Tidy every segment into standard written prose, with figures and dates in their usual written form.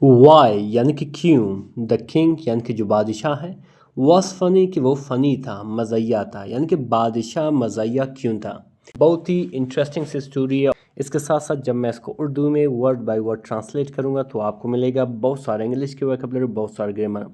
Y यानी कि क्यों, द किंग यानी कि जो बादशाह है, वॉज फनी कि वो फ़नी था, मज़ाहिया था, यानी कि बादशाह मज़ाहिया क्यों था। बहुत ही इंटरेस्टिंग सी स्टोरी है। इसके साथ साथ जब मैं इसको उर्दू में वर्ड बाय वर्ड ट्रांसलेट करूँगा तो आपको मिलेगा बहुत सारे इंग्लिश के वोकैबुलरी, बहुत सारे ग्रामर।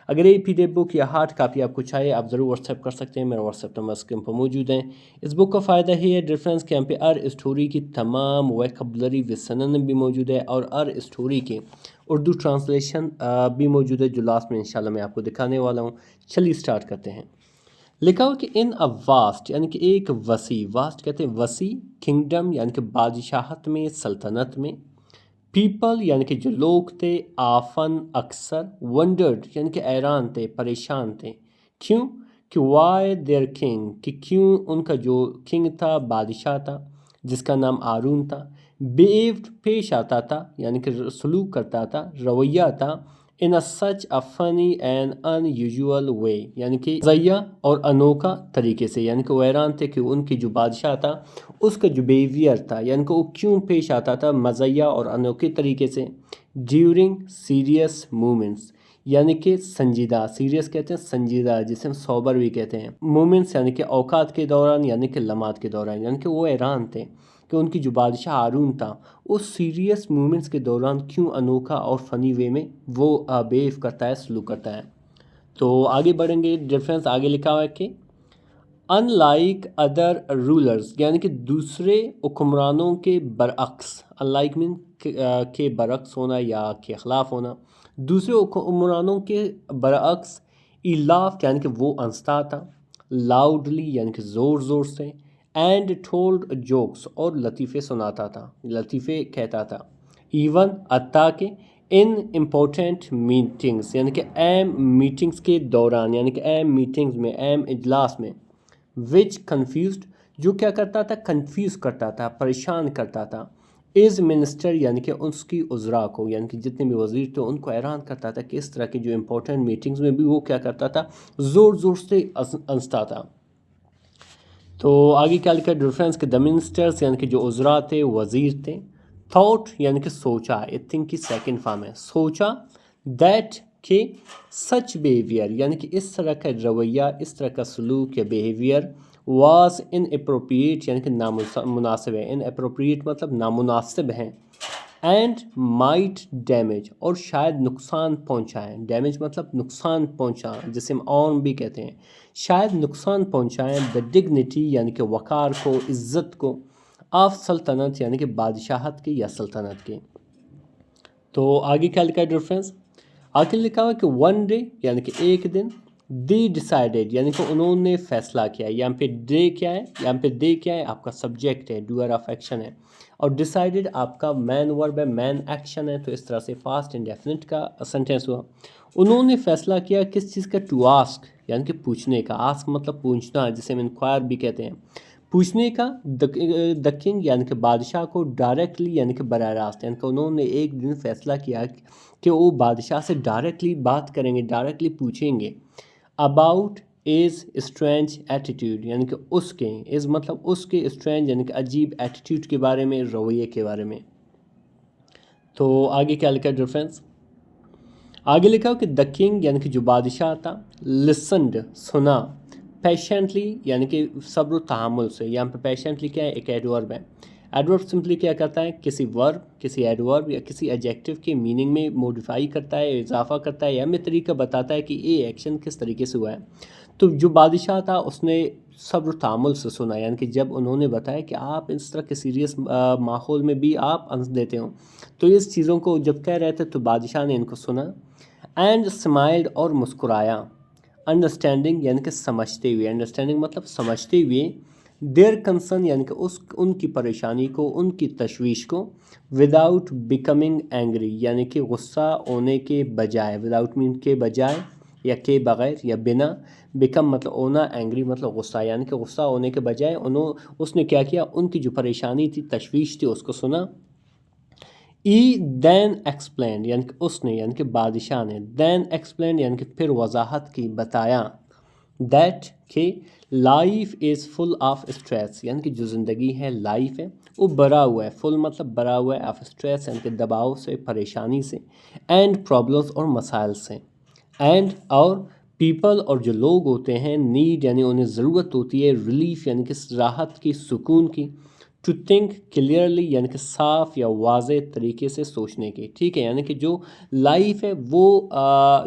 अगर ये पीडीएफ बुक या हार्ड कापी आपको चाहिए आप ज़रूर व्हाट्सएप कर सकते हैं। मेरा व्हाट्सएप नंबर स्क्रीन पर मौजूद है। इस बुक का फ़ायदा ये है डिफरेंस के यहाँ पे हर स्टोरी की तमाम वोकैबुलरी विद भी मौजूद है और हर स्टोरी के उर्दू ट्रांसलेशन भी मौजूद है जो लास्ट में इंशाल्लाह मैं आपको दिखाने वाला हूँ। चलिए स्टार्ट करते हैं। लिखा हुआ कि इन अ वास्ट यानी कि एक वसी, वास्ट कहते हैं वसी, किंगडम यानी कि बादशाहत में, सल्तनत में, पीपल यानी कि जो लोग थे, आफन अक्सर, वंडर्ड यानी कि हैरान थे, परेशान थे। क्यों? कि वाई देयर किंग, कि क्यों उनका जो किंग था, बादशाह था, जिसका नाम आरून था, बिहेव्ड पेश आता था यानी कि सलूक करता था, रवैया था, इन अ सच अ फनी एंड अनयूजुअल वे यानी कि मज़ाहिया और अनोखा तरीके से, यानी कि वो हैरान थे कि उनकी जो बादशाह था उसका जो बिहेवियर था यानी कि वो क्यों पेश आता था मज़ाहिया और अनोखे तरीके से, ड्यूरिंग सीरियस मोमेंट्स यानी कि संजीदा, सीरियस कहते हैं संजीदा, जिसे हम सोबर भी कहते हैं, मोमेंट्स यानी कि औकात के दौरान यानी कि लम्हात के दौरान, यानी कि वो हैरान थे कि उनकी जो बादशाह हारून था उस सीरियस मोमेंट्स के दौरान क्यों अनोखा और फ़नी वे में वो बिहेव करता है, सलूक करता है। तो आगे बढ़ेंगे, डिफरेंस आगे लिखा हुआ है कि अनलाइक अदर रूलर्स यानी कि दूसरे हुक्मरानों के बरअक्स, अनलाइक मीन के बरअक्स होना या के ख़िलाफ़ होना, दूसरे हुक्मरानों के बरअक्स, इलाफ यानी कि वो हंसता था, लाउडली यानी कि ज़ोर ज़ोर से, एंड टोल्ड जोक्स और लतीफ़े सुनाता था, लतीफ़े कहता था, इवन अत्ता के इन इम्पोर्टेंट मीटिंग्स यानी कि अहम मीटिंग्स के दौरान, यानी कि अहम मीटिंग्स में, अहम इजलास में, विच कन्फ्यूज्ड जो क्या करता था, कन्फ्यूज़ करता था, परेशान करता था, इज़ मिनिस्टर यानी कि उसकी उज़रा को, यानी कि जितने भी वज़ीर थे उनको हैरान करता था कि इस तरह की जो इंपॉर्टेंट मीटिंग्स में भी वो क्या करता था, ज़ोर ज़ोर से हंसता था। तो आगे क्या लिखा डिफरेंस के द मिनिस्टर्स यानी कि जो उज़रा थे, वज़ीर थे, थॉट यानी कि सोचा, आई थिंक की सेकंड फॉर्म है, सोचा, दैट कि सच बिहेवियर यानी कि इस तरह का रवैया, इस तरह का सलूक या बिहेवियर, वाज इन अप्रोप्रिएट यानी कि नामुनासिब है, इन अप्रोप्रिएट मतलब नामुनासिब हैं, एंड माइट डैमेज और शायद नुकसान पहुंचाएं, डैमेज मतलब नुकसान पहुंचा, जिसे हम ऑन भी कहते हैं, शायद नुकसान पहुंचाएं, द डिग्निटी यानी कि वक़ार को, इज़्ज़त को, ऑफ सल्तनत यानी कि बादशाहत की या सल्तनत की। तो आगे क्या लिखा है डिफरेंस, आगे लिखा हुआ कि वन डे यानी कि एक दिन, दे डिसाइडेड यानी कि उन्होंने फैसला किया, यहाँ पे डे क्या है, यहाँ पे दे क्या है, आपका सब्जेक्ट है, डूअर ऑफ एक्शन है, और डिसाइडेड आपका मैन वर्ब है, मैन एक्शन है, तो इस तरह से फास्ट इंडेफिनिट का सेंटेंस हुआ। उन्होंने फैसला किया किस चीज़ का, टू आस्क यानी कि पूछने का, आस्क मतलब पूछना, जिसे हम इंक्वायर भी कहते हैं, पूछने का, द किंग यानी कि बादशाह को, डायरेक्टली यानी कि बराह रास्त, यानी कि उन्होंने एक दिन फैसला किया कि वो बादशाह से डायरेक्टली बात करेंगे, डायरेक्टली पूछेंगे, अबाउट इज़ स्ट्रेंज एटीट्यूड यानी कि उसके, इज़ मतलब उसके, स्ट्रेंज यानी कि अजीब, एटीट्यूड के बारे में, रवैये के बारे में। तो आगे क्या लिखा डिफरेंस, आगे लिखा हो कि द किंग यानी कि जो बादशाह था, लिसनड सुना, पेशेंटली यानी कि सब्र तहमुल से, यहाँ पे पेशेंटली क्या है, एक एडवर्ब है, एडवर्ब सिंपली क्या करता है, किसी वर्ब, किसी एडवर्ब या किसी एडजेक्टिव के मीनिंग में मॉडिफाई करता है, इजाफा करता है, या हमें तरीका बताता है कि ये एक्शन किस तरीके से हुआ है। तो जो बादशाह था उसने सब्र तहमुल से सुना, यानी कि जब उन्होंने बताया कि आप इस तरह के सीरियस माहौल में भी आप हंस देते हो, तो इस चीज़ों को जब कह रहे थे तो बादशाह ने इनको सुना, एंड स्माइल्ड और मुस्कुराया, अंडरस्टैंडिंग यानी कि समझते हुए, अंडरस्टैंडिंग मतलब समझते हुए, देयर कंसर्न यानी कि उस उनकी परेशानी को, उनकी तशवीश को, विदाउट बिकमिंग एंग्री यानी कि गुस्सा होने के बजाय, विदाउट मीन के बजाय या के बगैर या बिना, बिकम मतलब होना, एंग्री मतलब गुस्सा, यानी कि गुस्सा होने के बजाय उसने क्या किया, उनकी जो परेशानी थी, तशवीश थी, उसको सुना। ई दैन एक्सप्लेन यानी कि उसने, यानी कि बादशाह ने, दैन एक्सप्लेन यानी कि फिर वजाहत की, बताया, दैट के life is full of stress, यानी कि जो ज़िंदगी है, लाइफ है, वो भरा हुआ है, फुल मतलब भरा हुआ है, ऑफ स्ट्रेस यानी कि दबाव से, परेशानी से, एंड प्रॉब्लम्स और मसाइल से, एंड और पीपल और जो लोग होते हैं, नीड यानी उन्हें ज़रूरत होती है, रिलीफ यानी कि राहत की, सुकून की, टू थिंक क्लियरली यानी कि साफ या वाज़े तरीके से सोचने की, ठीक है। यानी कि जो लाइफ है वो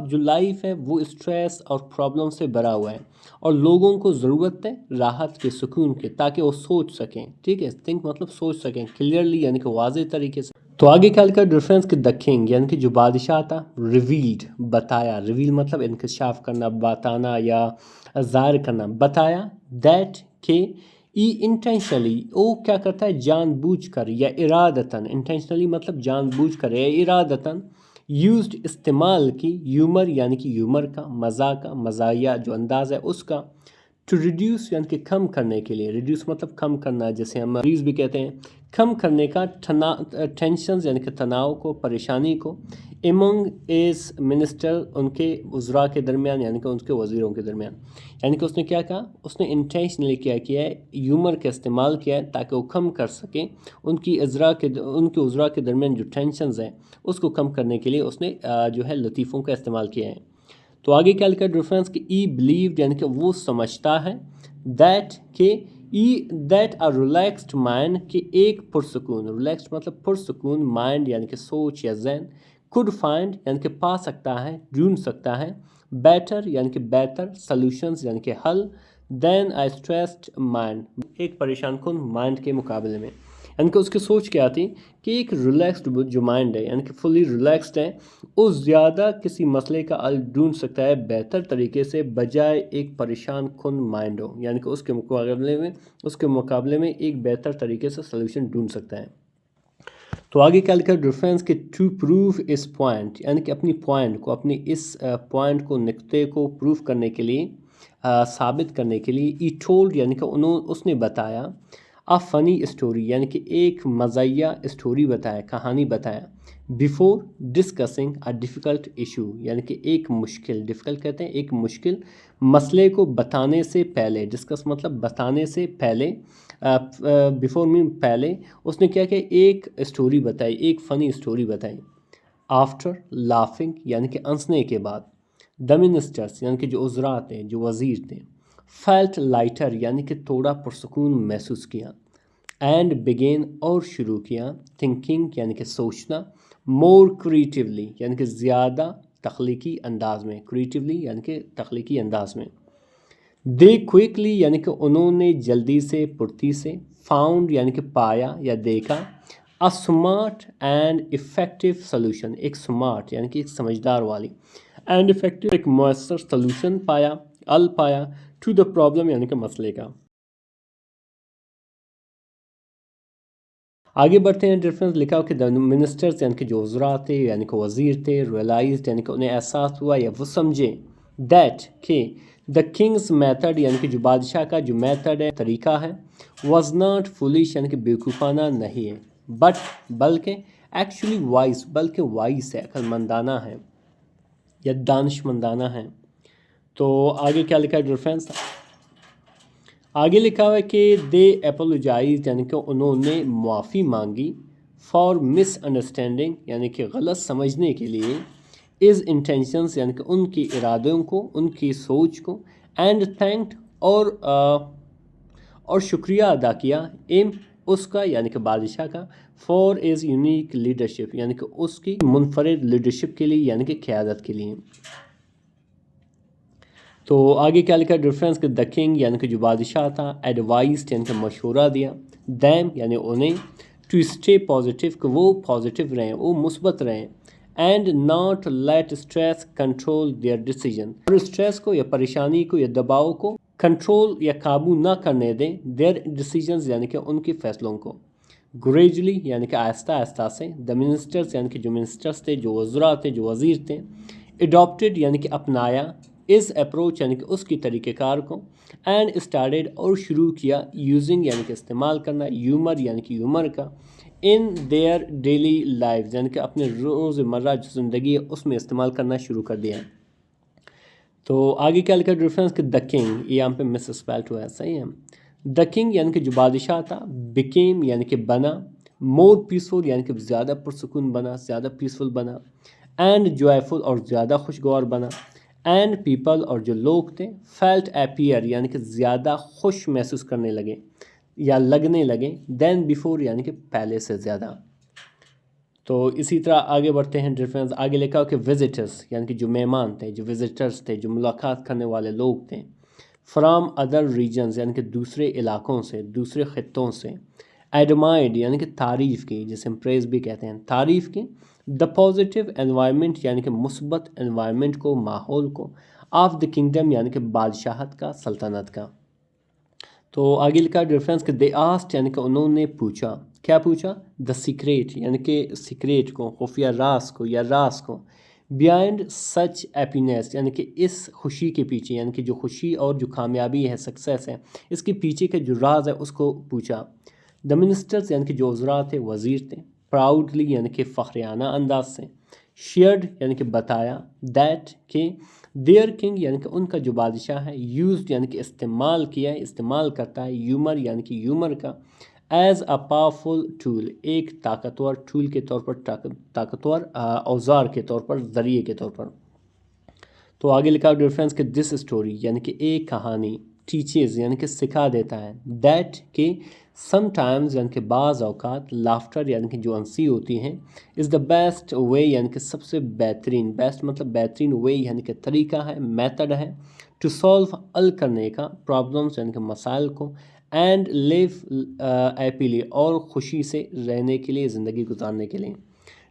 जो लाइफ है वो स्ट्रेस और प्रॉब्लम से भरा हुआ है और लोगों को ज़रूरत है राहत के, सुकून के, ताकि वो सोच सकें, ठीक है। थिंक मतलब सोच सकें, क्लियरली यानी कि वाज़े तरीके से। तो आगे क्या लिखा डिफरेंस कि द किंग यानी कि जो बादशाह था, रिवील्ड बताया, रिवील मतलब इंकशाफ करना, बताना या ज़ाहिर करना, बताया, दैट के ई इंटेंशनली वो क्या करता है, जानबूझकर या इरादतन, इंटेंशनली मतलब जानबूझकर या इरादतन, यूज्ड इस्तेमाल की, ह्यूमर यानी कि ह्यूमर का, मज़ा का, मज़ाया जो अंदाज़ है उसका, टू रिड्यूस यानी कि कम करने के लिए, रिड्यूस मतलब कम करना, जैसे हम रिड्यूस भी कहते हैं, कम करने का, टेंशन यानी कि तनाव को, परेशानी को, एमंग इस मिनिस्टर उनके वज़रा के दरमियान यानी कि उनके वज़ीरों के दरमियान, यानी कि उसने क्या कहा, उसने इंटेंशनली क्या किया है, ह्यूमर का इस्तेमाल किया है ताकि वो कम कर सकें उनके वज़रा के दरमियान जो टेंशन हैं उसको कम करने के लिए उसने जो है लतीफ़ों का इस्तेमाल किया है। तो आगे क्या लिखा डिफरेंस कि ई बिलीव्ड यानी कि वो समझता है, दैट के ई दैट अ रिलैक्स्ड माइंड कि एक पुरसकून, रिलैक्स्ड मतलब पुरसकून माइंड यानी कि सोच या जहन, कुड फाइंड यानी कि पा सकता है, ढूंढ सकता है, बेटर यानी कि बेहतर, सॉल्यूशंस यानी कि हल, देन अ स्ट्रेस्ड माइंड एक परेशान कुन माइंड के मुकाबले में, यानी कि उसकी सोच क्या थी कि एक रिलैक्स्ड जो माइंड है यानी कि फुली रिलैक्स्ड है, वो ज़्यादा किसी मसले का हल ढूंढ सकता है बेहतर तरीके से, बजाय एक परेशान कुन माइंड हो, यानी कि उसके मुकाबले में एक बेहतर तरीके से सलूशन ढूंढ सकता है। तो आगे क्या लिखा डिफरेंस कि टू प्रूव इस पॉइंट यानी कि अपनी पॉइंट को, अपनी इस पॉइंट को, नुक्ते को प्रूव करने के लिए, साबित करने के लिए, ई टोल्ड यानी कि उसने बताया, अ फ़नी स्टोरी यानी कि एक मज़ाहिया स्टोरी बताया, कहानी बताया, before discussing a difficult issue यानी कि एक मुश्किल, डिफ़िकल्ट कहते हैं एक मुश्किल मसले को बताने से पहले, डिस्कस मतलब बताने से पहले, बिफोर मीन पहले, उसने क्या किया, एक स्टोरी बताई, एक फ़नी स्टोरी बताई, आफ्टर लाफिंग यानी कि हंसने के बाद, द मिनिस्टर्स यानी कि जो उज़रा थे, जो वज़ीर थे, फेल्ट लाइटर यानी कि थोड़ा पुरसकून महसूस किया, एंड बिगेन और शुरू किया, थिंकिंग यानी कि सोचना, मोर क्रिएटिवली यानी कि ज़्यादा तख्लीकी अंदाज में, क्रिएटिवली यानी कि तख्लीकी अंदाज में, दे क्विकली यानी कि उन्होंने जल्दी से, फुर्ती से, फाउंड यानी कि पाया या देखा, a smart and effective solution एक स्मार्ट यानी कि एक समझदार वाली, एंड इफ़ेक्टिव एक मौसर सॉल्यूशन पाया, हल पाया, टू द प्रॉब्लम यानी कि मसले का। आगे बढ़ते हैं, डिफरेंस लिखा हो कि द मिनिस्टर्स यानी कि जो वज़रा थे यानी कि वज़ीर थे, रियलाइज्ड यानी कि उन्हें एहसास हुआ या वो समझे, दैट कि द किंग्स मेथड यानी कि जो बादशाह का जो मेथड है, तरीका है, वाज नॉट फुलिश यानी कि बेवकूफ़ाना नहीं है, बट बल्कि एक्चुअली वाइस बल्कि वाइस है, अक्लमंदाना है या दानिशमंदाना है। तो आगे क्या लिखा है डिफरेंस, आगे लिखा हुआ है कि दे एपोलोजाइज यानी कि उन्होंने माफ़ी मांगी, फॉर मिसअंडरस्टैंडिंग यानी कि गलत समझने के लिए, इज़ इंटेंशंस यानी कि उनके इरादों को, उनकी सोच को, एंड थैंक्ड और शुक्रिया अदा किया, एम उसका यानी कि बादशाह का, फॉर इज़ यूनिक लीडरशिप यानी कि उसकी मुनफरद लीडरशिप के लिए यानी कि क़यादत के लिए। तो आगे क्या लिखा डिफरेंस कि द किंग यानी कि जो बादशाह था, एडवाइस यानी कि मशवरा दिया, दैम यानी उन्हें, टू स्टे पॉजिटिव कि वो पॉजिटिव रहें, वो मुस्बत रहें, and not let stress control their decision और स्ट्रेस को या परेशानी को या दबाव को कंट्रोल या काबू ना करने दें, देयर डिसीजंस यानी कि उनके फैसलों को, ग्रेजुअली यानी कि आहिस्ता आहिस्ता से, द मिनिस्टर्स यानी कि जो मिनिस्टर्स थे, जो वज़रा थे, जो वज़ीर थे, एडॉप्टेड यानी कि अपनाया, इस अप्रोच यानी कि उसकी तरीक़ेकार को, एंड स्टार्टेड और शुरू किया, यूजिंग यानी कि इस्तेमाल करना, ह्यूमर यानी कि ह्यूमर का, इन देयर डेली लाइफ यानी कि अपने रोज़मर्रा जो ज़िंदगी है उसमें इस्तेमाल करना शुरू कर दिया। तो आगे क्या लिखा डिफरेंस कि द किंग, ये यहाँ पे मिस स्पेल्ड हुआ है, सही है। द किंग यानी कि जो बादशाह था, बिकेम यानी कि बना, मोर पीसफुल यानी कि ज़्यादा पुरसुकून बना, ज़्यादा पीसफुल बना, एंड जॉयफुल और ज़्यादा खुशगवार बना, एंड पीपल और जो लोग थे, फेल्ट एपियर यानी कि ज़्यादा खुश महसूस करने लगे या लगने लगे, देन बिफोर यानी कि पहले से ज़्यादा। तो इसी तरह आगे बढ़ते हैं। डिफरेंस आगे लिखा हो कि विजिटर्स यानी कि जो मेहमान थे, जो विजिटर्स थे, जो मुलाकात करने वाले लोग थे, फ्राम अदर रीजन्स यानी कि दूसरे इलाकों से, दूसरे ख़ित्तों से, एडमाइड यानी कि तारीफ़ की, जिसे हम प्रेज भी कहते हैं, तारीफ़ की, द पॉजिटिव एनवायरनमेंट यानी कि मुस्बत एनवायरनमेंट को, माहौल को, ऑफ द किंगडम यानी कि बादशाहत का, सल्तनत का। तो आगे लिखा डिफरेंस कि दे आस्ट यानी कि उन्होंने पूछा, क्या पूछा, द सीक्रेट यानी कि सीक्रेट को, खुफिया राज को या राज को, बिहाइंड सच हैप्पीनेस यानी कि इस खुशी के पीछे, यानी कि जो खुशी और जो कामयाबी है, सक्सेस है, इसके पीछे के जो राज है उसको पूछा। द मिनिस्टर्स यानी कि जो उज़रा थे, वज़ीर थे, प्राउडली यानी कि फ़ख्रियाना अंदाज से, शेयर्ड यानी कि बताया, दैट कि देयर किंग यानी कि उनका जो बादशाह है, यूज्ड यानी कि इस्तेमाल किया है, इस्तेमाल करता है, ह्यूमर यानी कि ह्यूमर का, एज अ पावरफुल टूल, एक ताकतवर टूल के तौर पर, ताकतवर औजार के तौर पर, ज़रिए के तौर पर। तो आगे लिखा डिफरेंस कि दिस स्टोरी यानी कि एक कहानी, टीचेज यानी कि सिखा देता है, दैट कि समटाइम्स यानी कि बाज़ औक़ात, लाफ्टर यानी कि जो हंसी होती है, इज़ द बेस्ट वे यानी कि सबसे बेहतरीन, बेस्ट मतलब बेहतरीन, वे यानी कि तरीका है, मेथड है, टू सॉल्व हल करने का, प्रॉब्लम्स यानी कि मसाइल को, एंड लिव हैप्पीली और खुशी से रहने के लिए, ज़िंदगी गुजारने के लिए।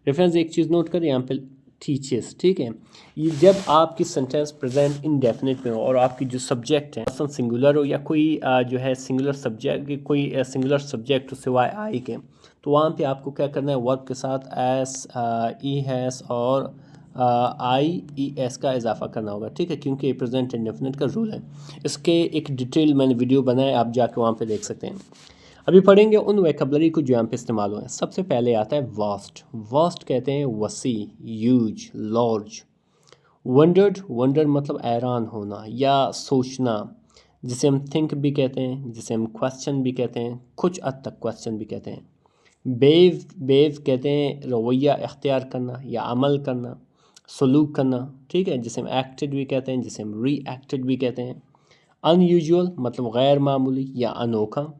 रेफरेंस एक चीज़ नोट करें यहाँ पे, टीचर्स, ठीक है। ये जब आपकी सेंटेंस प्रेजेंट इंडेफिनिट में हो और आपकी जो सब्जेक्ट है सिंगुलर हो या कोई जो है सिंगुलर सब्जेक्ट, कोई सिंगुलर सब्जेक्ट हो सिवाय आई के, तो वहाँ पे आपको क्या करना है, वर्ब के साथ एस, ई हैस और आई ई एस का इजाफा करना होगा, ठीक है, क्योंकि प्रेजेंट इंडेफिनिट का रूल है। इसके एक डिटेल मैंने वीडियो बनाया, आप जाके वहाँ पे देख सकते हैं। अभी पढ़ेंगे उन वोकैबुलरी को जो यहाँ पे इस्तेमाल हुए हैं। सबसे पहले आता है वास्ट। वास्ट कहते हैं वसी, ह्यूज, लार्ज। वंडर्ड, वंडर मतलब हैरान होना या सोचना, जिसे हम थिंक भी कहते हैं, जिसे हम क्वेश्चन भी कहते हैं, कुछ हद तक क्वेश्चन भी कहते हैं। बेव, बेव कहते हैं रवैया इख्तियार करना या अमल करना, सलूक करना, ठीक है, जिसे हम एक्टेड भी कहते हैं, जिसे हम री एक्टेड भी कहते हैं। अनयूजुअल मतलब गैर मामूली या अनोखा,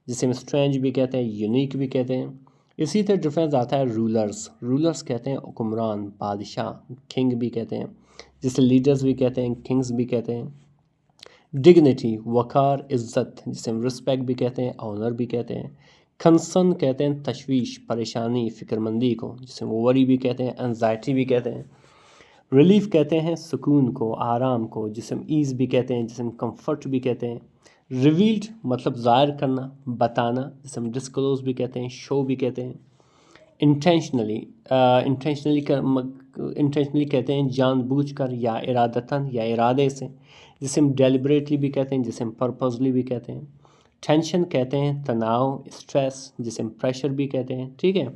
जिसे हम स्ट्रेंज भी कहते हैं, यूनिक भी कहते हैं। इसी तरह डिफरेंस आता है रूलर्स। रूलर्स कहते हैं हुक्मरान, बादशाह, किंग भी कहते हैं, जिसे लीडर्स भी कहते हैं, किंग्स भी कहते हैं। डिग्निटी वक़ार, इज़्ज़त, जिसे हम रिस्पेक्ट भी कहते हैं, ऑनर भी कहते हैं। कंसर्न कहते हैं तशवीश, परेशानी, फ़िक्रमंदी को, जिसे हम वरी भी कहते हैं, एंजाइटी भी कहते हैं। रिलीफ कहते हैं सुकून को, आराम को, जिसे हम ईज़ भी कहते हैं, जिसे हम कंफर्ट भी कहते हैं। रिवील्ड मतलब ज़ाहिर करना, बताना, जिसे हम डिस्क्लोज भी कहते हैं, शो भी कहते हैं। इंटेंशनली, इंटेंशनली कहते हैं जानबूझकर या इरादतन या इरादे से, जिसे हम डेलिबरेटली भी कहते हैं, जिसे हम पर्पसली भी कहते हैं। टेंशन कहते हैं तनाव, स्ट्रेस, जिसे हम प्रेशर भी कहते हैं, ठीक है।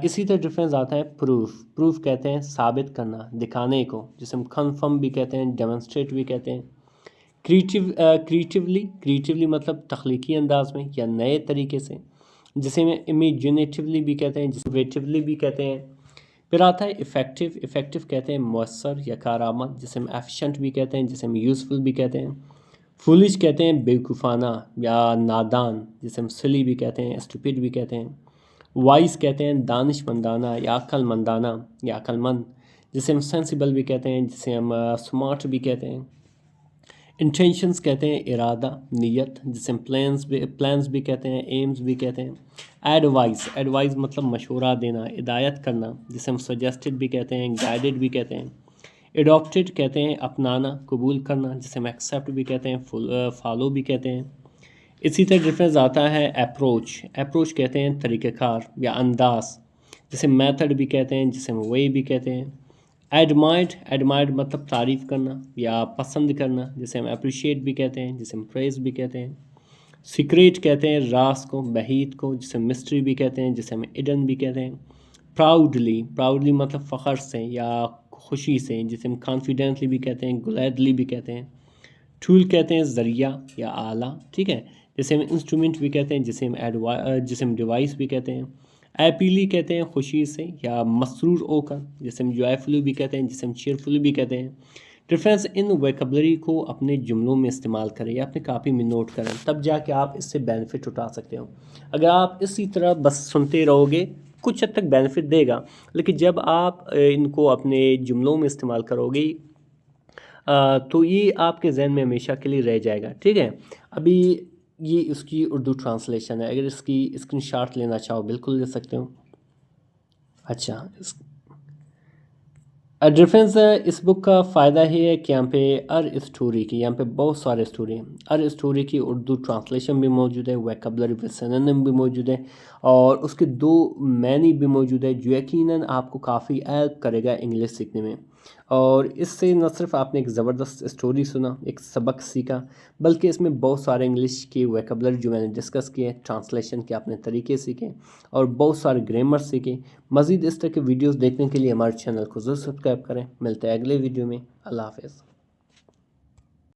इसी तरह डिफरेंस आता है प्रूफ। प्रूफ कहते हैं साबित करना, दिखाने को, जिसे हम कन्फर्म भी कहते हैं, डेमोन्स्ट्रेट भी कहते हैं। क्रिएटिवली मतलब तख्लीकी अंदाज में या नए तरीके से, जिसे हम इमेजिनेटिवली भी कहते हैं, जिसे क्रिएटिवली भी कहते हैं। फिर आता है इफ़ेक्टिव। इफ़ेक्टिव कहते हैं मौसर या कारआमद, जिसे हम एफिशिएंट भी कहते हैं, जिसे हम यूज़फुल भी कहते हैं। फुलिश कहते हैं बेवकूफ़ाना या नादान, जिसे हम सिली भी कहते हैं, स्टूपिड भी कहते हैं। वाइस कहते हैं दानिशमंदाना या अक्लमंदाना या अक्लमंद, जिसे हम सेंसिबल भी कहते हैं, जिसे हम स्मार्ट भी कहते हैं। इंटेंशंस कहते हैं इरादा, नीयत, जिसे हम प्लान्स भी कहते हैं, एम्स भी कहते हैं। एडवाइस, एडवाइस मतलब मशवरा देना, हिदायत करना, जिसे हम सजेस्टेड भी कहते हैं, गाइडेड भी कहते हैं। एडॉप्टेड कहते हैं अपनाना, कबूल करना, जिसे हम एक्सेप्ट भी कहते हैं, फॉलो भी कहते हैं। इसी तरह डिफरेंस आता है अप्रोच। अप्रोच कहते हैं तरीक़ाकार या अंदाज, जिसे मेथड भी कहते हैं, जिसे हम वे भी कहते हैं। एडमायर्ड, एडमायर्ड मतलब तारीफ़ करना या पसंद करना, जिसे हम अप्रिशिएट भी कहते हैं, जिसे हम प्रेज़ भी कहते हैं। सीक्रेट कहते हैं राज को, बहीत को, जिसे हम मिस्ट्री भी कहते हैं, जिसे हम इडन भी कहते हैं। प्राउडली, प्राउडली मतलब फ़ख्र से या खुशी से, जिसे हम कॉन्फिडेंटली भी कहते हैं, ग्लैडली भी कहते हैं। टूल कहते हैं ज़रिया या आला, ठीक है। जिसे हम इंस्ट्रूमेंट भी कहते हैं, जिसे हम डिवाइस भी कहते हैं। हैप्पीली कहते हैं खुशी से या मसरूर होकर, जिसे हम जॉयफुली भी कहते हैं, जिसे हम चीयरफुली भी कहते हैं। डिफरेंस इन वोकैबुलरी को अपने जुमलों में इस्तेमाल करें या अपनी कापी में नोट करें, तब जाके आप इससे बेनिफिट उठा सकते हो। अगर आप इसी तरह बस सुनते रहोगे, कुछ हद तक बेनिफिट देगा, लेकिन जब आप इनको अपने जुमलों में इस्तेमाल करोगे तो ये आपके जहन में हमेशा के लिए रह जाएगा, ठीक है। अभी ये इसकी उर्दू ट्रांसलेशन है, अगर इसकी स्क्रीनशॉट लेना चाहो बिल्कुल ले सकते हो। अच्छा, डिफरेंस इस बुक का फ़ायदा ये है कि यहाँ पे हर स्टोरी की, यहाँ पे बहुत सारे स्टोरी हैं, हर स्टोरी की उर्दू ट्रांसलेशन भी मौजूद है, वोकैबुलरी विद सिनोनिम भी मौजूद है, और उसके 2 मैनी भी मौजूद है, जो यकीनन आपको काफ़ी हेल्प करेगा इंग्लिश सीखने में। और इससे न सिर्फ आपने एक ज़बरदस्त स्टोरी सुना, एक सबक सीखा, बल्कि इसमें बहुत सारे इंग्लिश की वोकैबुलरी जो मैंने डिस्कस किए, ट्रांसलेशन के अपने तरीके सीखे और बहुत सारे ग्रामर सीखे। मज़ीद इस तरह के वीडियोस देखने के लिए हमारे चैनल को ज़रूर सब्सक्राइब करें। मिलते हैं अगले वीडियो में। अल्लाह हाफ़िज़।